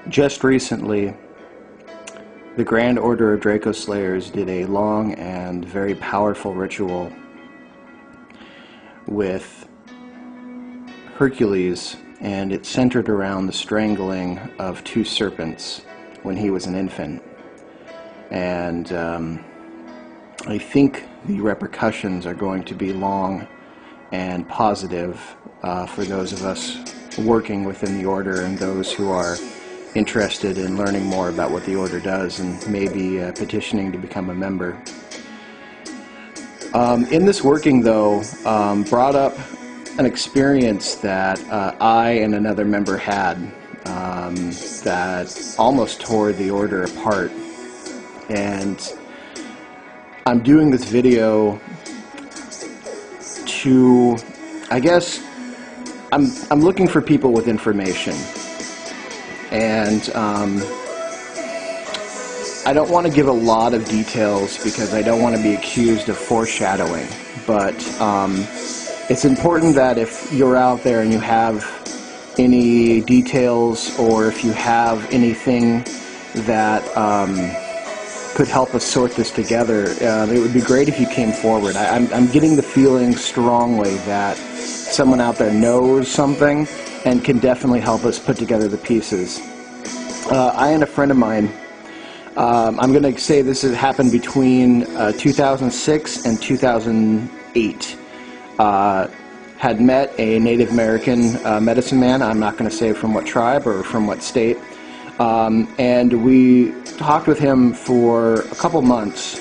Just recently, the Grand Order of Draco Slayers did a long and very powerful ritual with Hercules, and it centered around the strangling of two serpents when he was an infant. And I think the repercussions are going to be long and positive for those of us working within the Order and those who are interested in learning more about what the Order does and maybe petitioning to become a member. In this working, though, brought up an experience that I and another member had that almost tore the Order apart. And I'm doing this video to, I guess, I'm looking for people with information. And I don't want to give a lot of details because I don't want to be accused of foreshadowing, but it's important that if you're out there and you have any details or if you have anything that could help us sort this together, it would be great if you came forward. I'm getting the feeling strongly that someone out there knows something and can definitely help us put together the pieces. I and a friend of mine, I'm going to say this has happened between 2006 and 2008, had met a Native American medicine man. I'm not going to say from what tribe or from what state. And we talked with him for a couple months,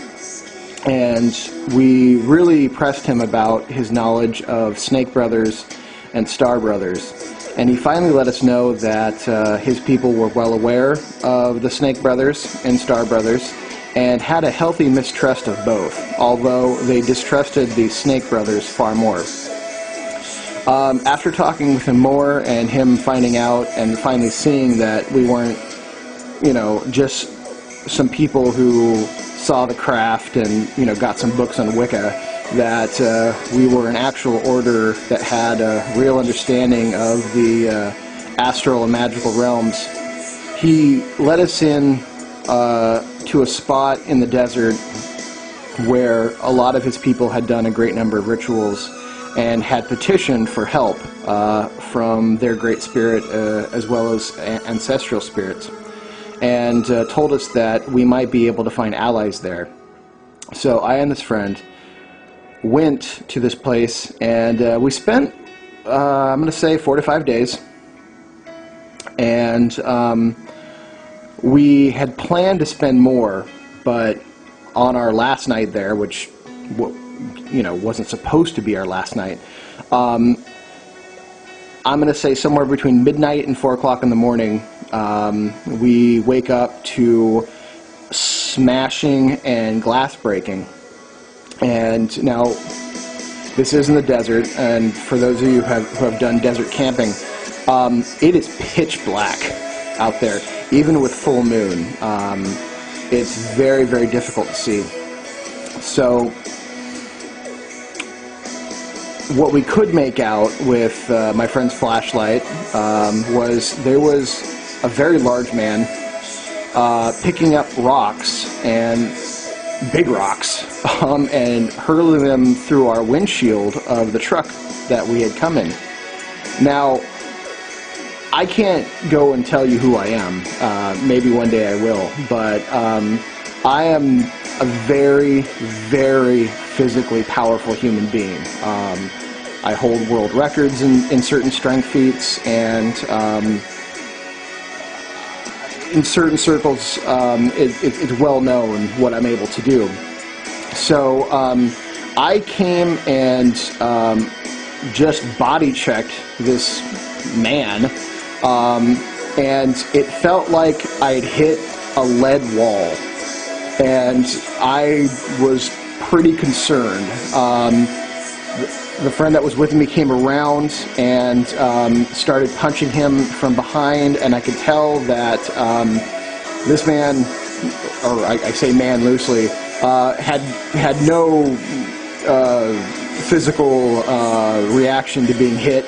and we really pressed him about his knowledge of snake brothers and star brothers. And he finally let us know that his people were well aware of the snake brothers and star brothers and had a healthy mistrust of both, although they distrusted the snake brothers far more. After talking with him more and him finding out and finally seeing that we weren't, you know, just some people who saw the craft and, you know, got some books on Wicca, that we were an actual order that had a real understanding of the astral and magical realms, he led us in to a spot in the desert where a lot of his people had done a great number of rituals and had petitioned for help from their great spirit as well as ancestral spirits, and told us that we might be able to find allies there. So I and this friend went to this place, and we spent, I'm going to say, 4 to 5 days. And we had planned to spend more, but on our last night there, which, you know, wasn't supposed to be our last night, I'm going to say somewhere between midnight and 4 o'clock in the morning, we wake up to smashing and glass breaking. And now, this is in the desert, and for those of you who have done desert camping, it is pitch black out there, even with full moon. It's very, very difficult to see. So, what we could make out with my friend's flashlight was there was a very large man picking up rocks, and big rocks, and hurling them through our windshield of the truck that we had come in. Now, I can't go and tell you who I am. Maybe one day I will, but I am a very, very physically powerful human being. I hold world records in certain strength feats, and in certain circles, it's well known what I'm able to do. So I came and just body checked this man, and it felt like I had hit a lead wall, and I was pretty concerned. The friend that was with me came around and started punching him from behind, and I could tell that this man, or I say man loosely, had no physical reaction to being hit,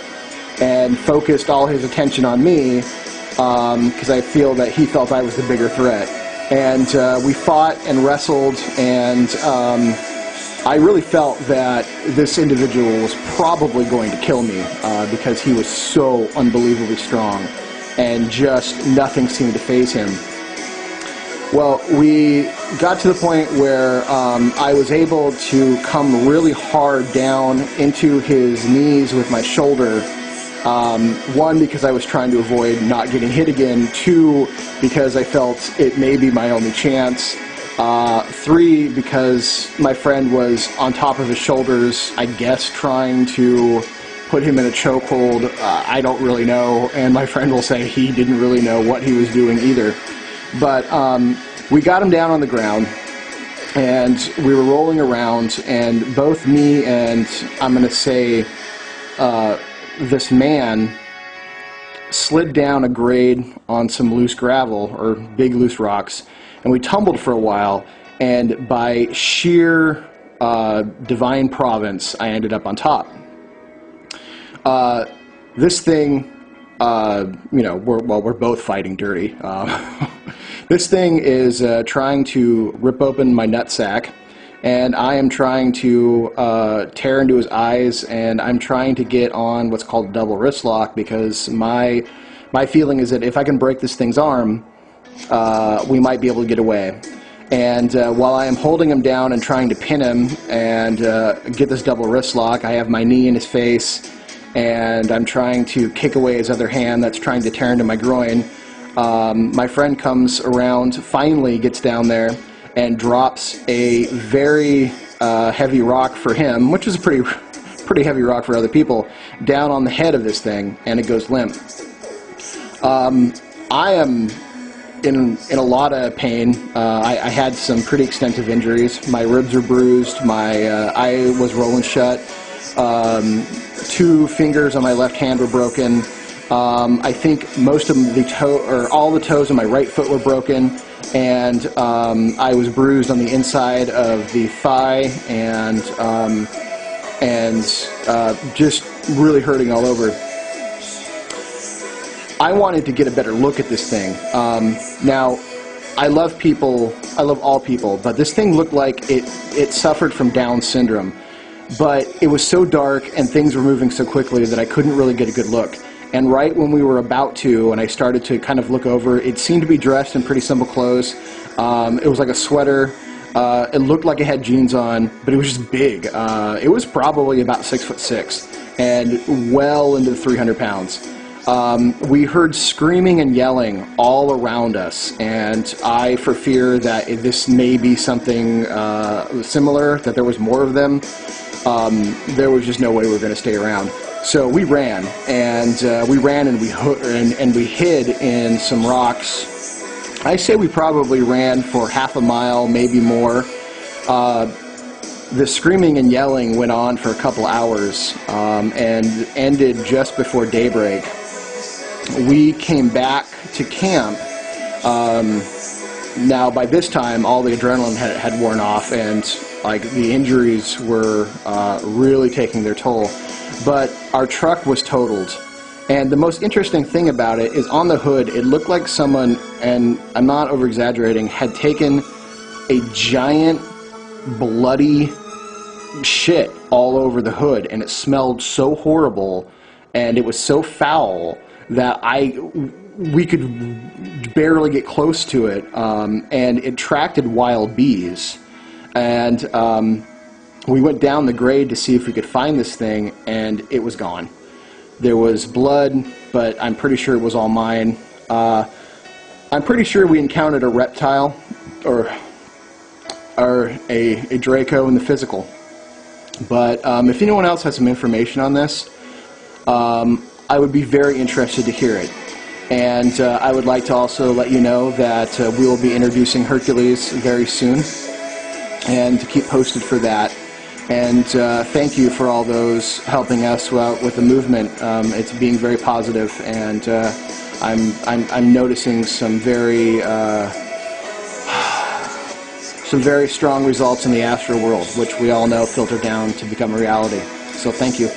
and focused all his attention on me because I feel that he felt I was the bigger threat. And we fought and wrestled, and I really felt that this individual was probably going to kill me because he was so unbelievably strong, and just nothing seemed to faze him. Well, we got to the point where I was able to come really hard down into his knees with my shoulder. One, because I was trying to avoid not getting hit again. Two, because I felt it may be my only chance. Three, because my friend was on top of his shoulders, I guess trying to put him in a chokehold. I don't really know, and my friend will say he didn't really know what he was doing either. But we got him down on the ground, and we were rolling around, and both me and, I'm going to say, this man slid down a grade on some loose gravel, or big loose rocks, and we tumbled for a while, and by sheer divine providence, I ended up on top. This thing, you know, we're both fighting dirty. This thing is trying to rip open my nutsack, and I am trying to tear into his eyes, and I'm trying to get on what's called a double wrist lock, because my feeling is that if I can break this thing's arm, we might be able to get away. And while I am holding him down and trying to pin him and get this double wrist lock, I have my knee in his face, and I'm trying to kick away his other hand that's trying to tear into my groin. My friend comes around, finally gets down there, and drops a very heavy rock for him, which is a pretty heavy rock for other people, down on the head of this thing, and it goes limp. I am in a lot of pain. I had some pretty extensive injuries. My ribs were bruised, my eye was rolling shut, 2 fingers on my left hand were broken. I think most of all the toes on my right foot were broken, and I was bruised on the inside of the thigh, and just really hurting all over. I wanted to get a better look at this thing. Now, I love people, I love all people, but this thing looked like it suffered from Down syndrome. But it was so dark and things were moving so quickly that I couldn't really get a good look. And right when we were about to, and I started to kind of look over, it seemed to be dressed in pretty simple clothes. It was like a sweater. It looked like it had jeans on, but it was just big. It was probably about 6'6" and well into the 300 pounds. We heard screaming and yelling all around us, and I, for fear that this may be something similar, that there was more of them, there was just no way we were going to stay around. So we ran, and we hid in some rocks. I say we probably ran for half a mile, maybe more. The screaming and yelling went on for a couple hours and ended just before daybreak. We came back to camp. Now, by this time, all the adrenaline had worn off, and like the injuries were really taking their toll. But our truck was totaled, and the most interesting thing about it is on the hood, it looked like someone, and I'm not over-exaggerating, had taken a giant bloody shit all over the hood, and it smelled so horrible, and it was so foul that we could barely get close to it, and it attracted wild bees. And we went down the grade to see if we could find this thing, and it was gone. There was blood, but I'm pretty sure it was all mine. I'm pretty sure we encountered a reptile or a Draco in the physical. But if anyone else has some information on this, I would be very interested to hear it. And I would like to also let you know that we will be introducing Hercules very soon, and to keep posted for that. And thank you for all those helping us with the movement. It's being very positive, and I'm noticing some very strong results in the astral world, which we all know filter down to become a reality. So thank you.